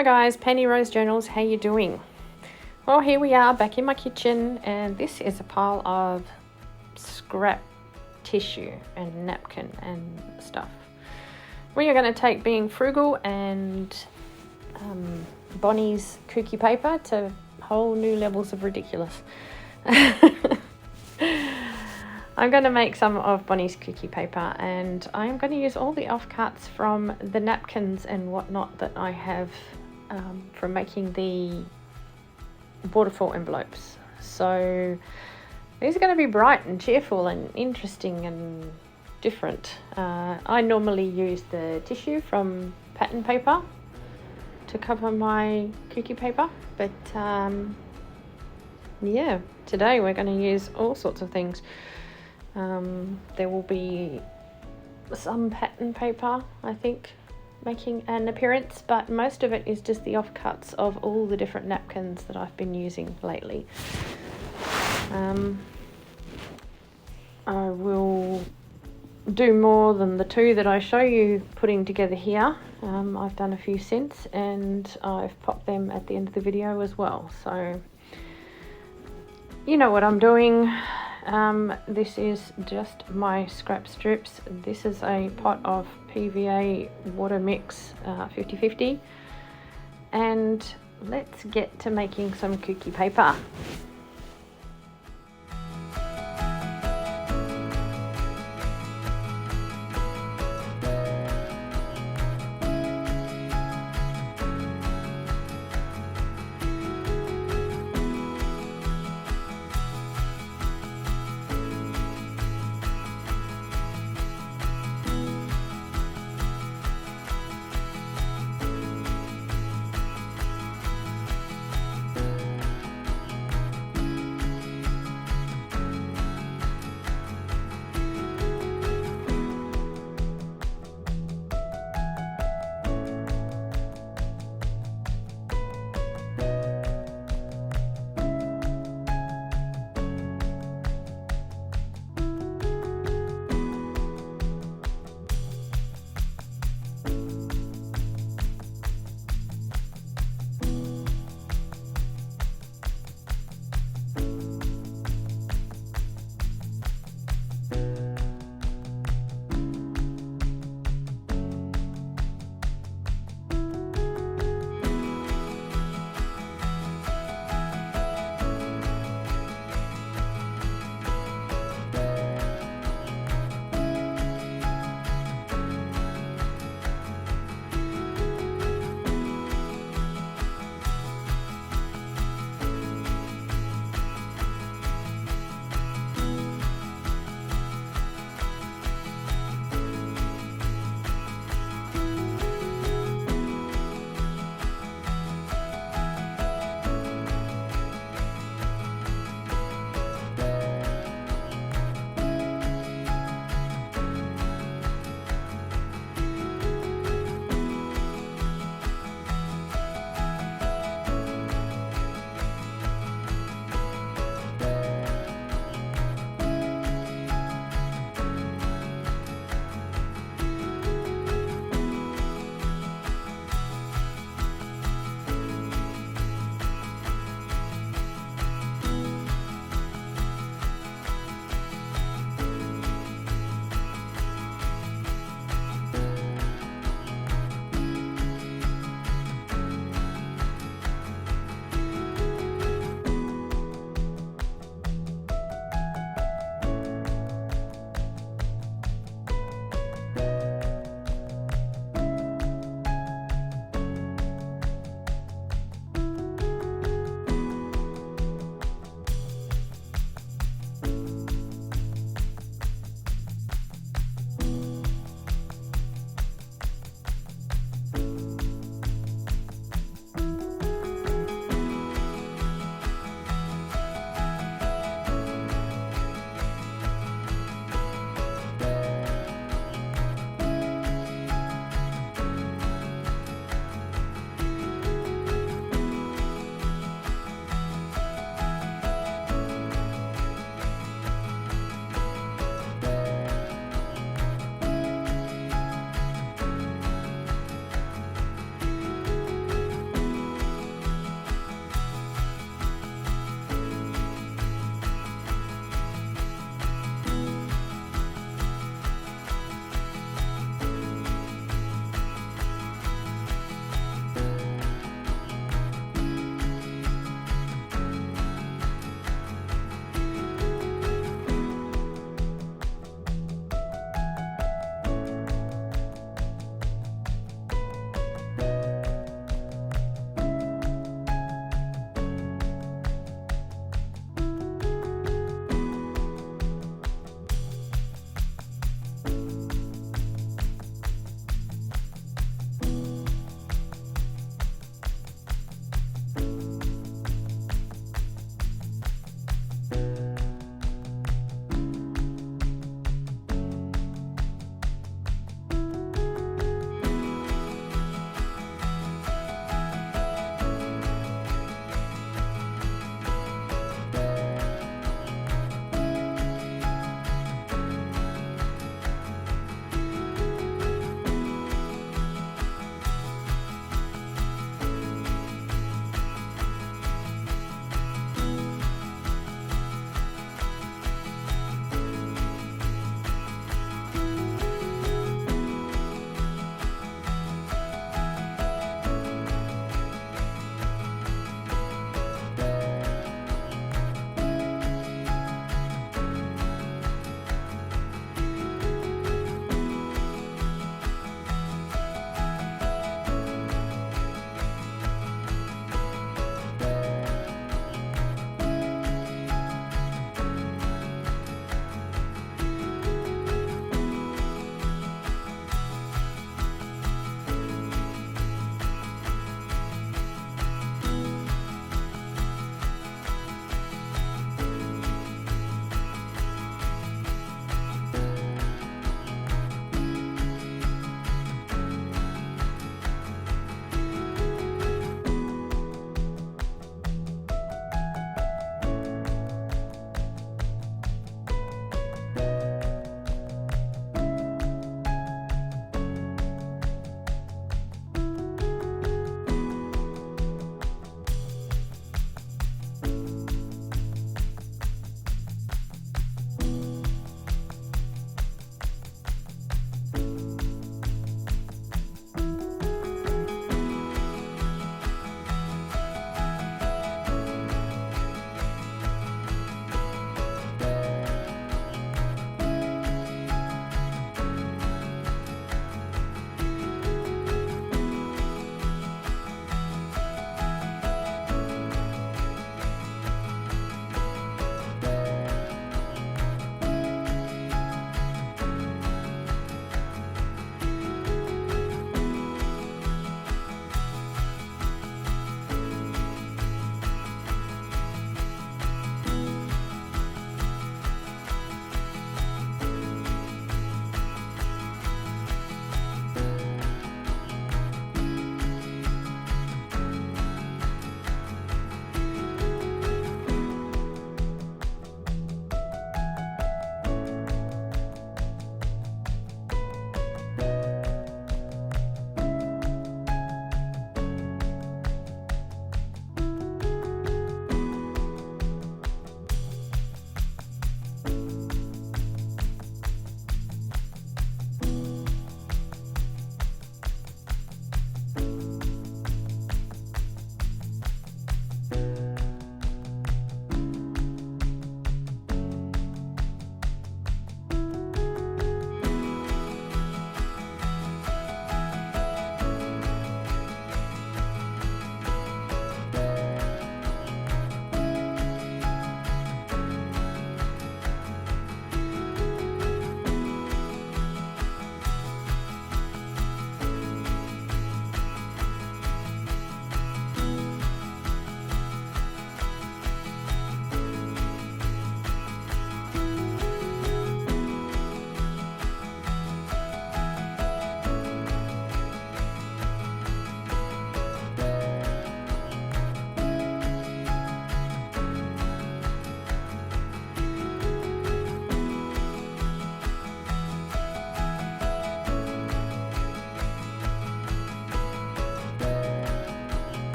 Hi guys, Penny Rose Journals, how you doing? Well, here we are back in my kitchen, and this is a pile of scrap tissue and napkin and stuff. We are going to take being frugal and Bonnie's Kookie paper to whole new levels of ridiculous. I'm going to make some of Bonnie's Kookie paper, and I'm going to use all the offcuts from the napkins and whatnot that I have from making the waterfall envelopes. So these are going to be bright and cheerful and interesting and different. I normally use the tissue from pattern paper to cover my Kookie paper, but yeah, today we're going to use all sorts of things. There will be some pattern paper, I think, making an appearance, but most of it is just the offcuts of all the different napkins that I've been using lately. I will do more than the two that I show you putting together here. I've done a few since, and I've popped them at the end of the video as well, so you know what I'm doing. This is just my scrap strips. This is a pot of PVA water mix 50-50, and let's get to making some Kookie paper.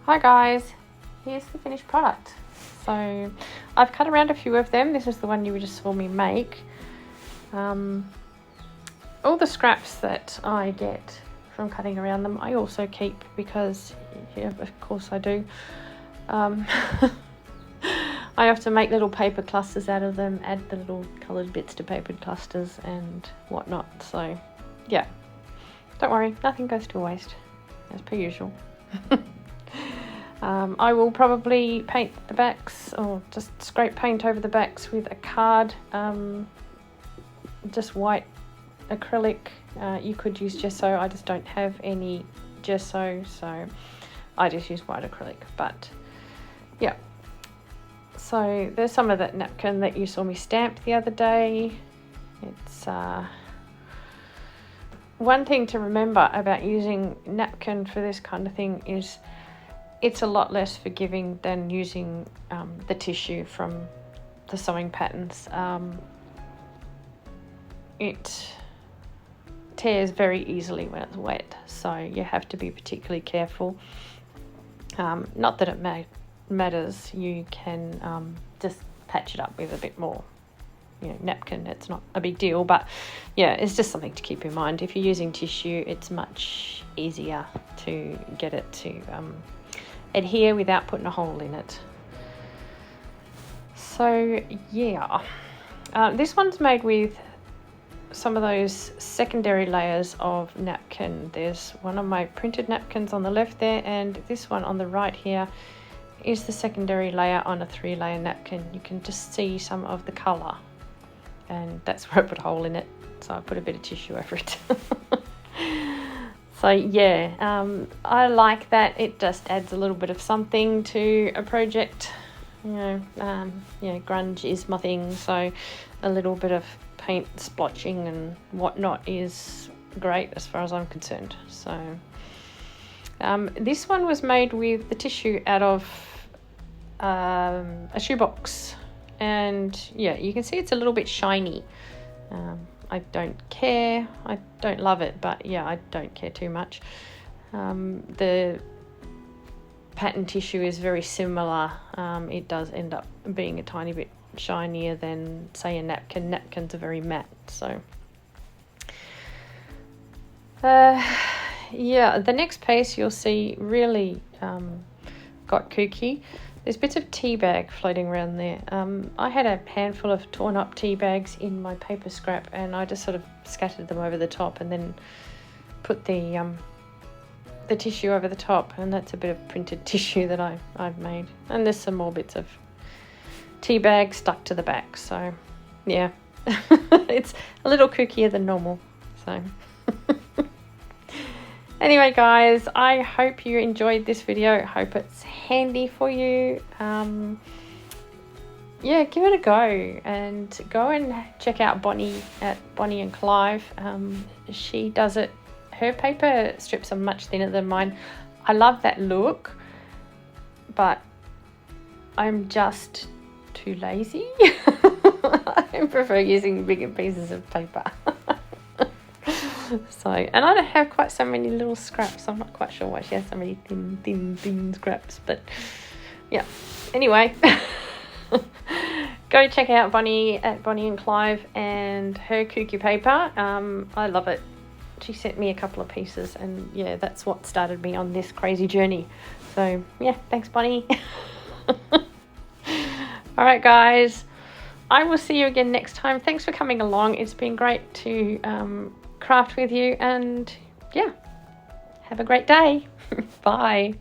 Hi guys, here's the finished product. So I've cut around a few of them. This is the one you just saw me make. All the scraps that I get from cutting around them I also keep because, yeah, of course I do. I often make little paper clusters out of them, add the little coloured bits to paper clusters and whatnot. So yeah, don't worry, nothing goes to waste, as per usual. I will probably paint the backs, or just scrape paint over the backs with a card, just white acrylic. You could use gesso, I just don't have any gesso, so I just use white acrylic. But yeah, so there's some of that napkin that you saw me stamp the other day. It's one thing to remember about using napkin for this kind of thing is it's a lot less forgiving than using the tissue from the sewing patterns. It tears very easily when it's wet, so you have to be particularly careful. Not that it matters, you can just patch it up with a bit more, napkin. It's not a big deal, but yeah, it's just something to keep in mind. If you're using tissue, it's much easier to get it to adhere without putting a hole in it. So yeah, this one's made with some of those secondary layers of napkin. There's one of my printed napkins on the left there, and this one on the right here is the secondary layer on a 3-layer napkin. You can just see some of the colour, and that's where I put a hole in it, so I put a bit of tissue over it. So yeah, I like that. It just adds a little bit of something to a project. Grunge is my thing, so a little bit of paint splotching and whatnot is great as far as I'm concerned. So this one was made with the tissue out of a shoebox, and yeah, you can see it's a little bit shiny. I don't care, I don't love it, but yeah, I don't care too much. The pattern tissue is very similar. It does end up being a tiny bit shinier than, say, a napkin. Napkins are very matte, so yeah, the next piece you'll see really got kooky. There's bits of tea bag floating around there. I had a handful of torn up tea bags in my paper scrap, and I just sort of scattered them over the top and then put the tissue over the top, and that's a bit of printed tissue that I've made. And there's some more bits of tea bag stuck to the back, so yeah. It's a little kookier than normal, so anyway guys, I hope you enjoyed this video. I hope it's handy for you. Yeah, give it a go, and go and check out Bonnie at Bonnie and Clive. She does it. Her paper strips are much thinner than mine. I love that look, but I'm just too lazy. I prefer using bigger pieces of paper. So, and I don't have quite so many little scraps. I'm not quite sure why she has so many thin scraps, but yeah. Anyway, go check out Bonnie at Bonnie and Clive and her Kookie paper. I love it. She sent me a couple of pieces, and yeah, that's what started me on this crazy journey. So yeah, thanks Bonnie. All right guys, I will see you again next time. Thanks for coming along. It's been great to craft with you, and yeah, have a great day. Bye.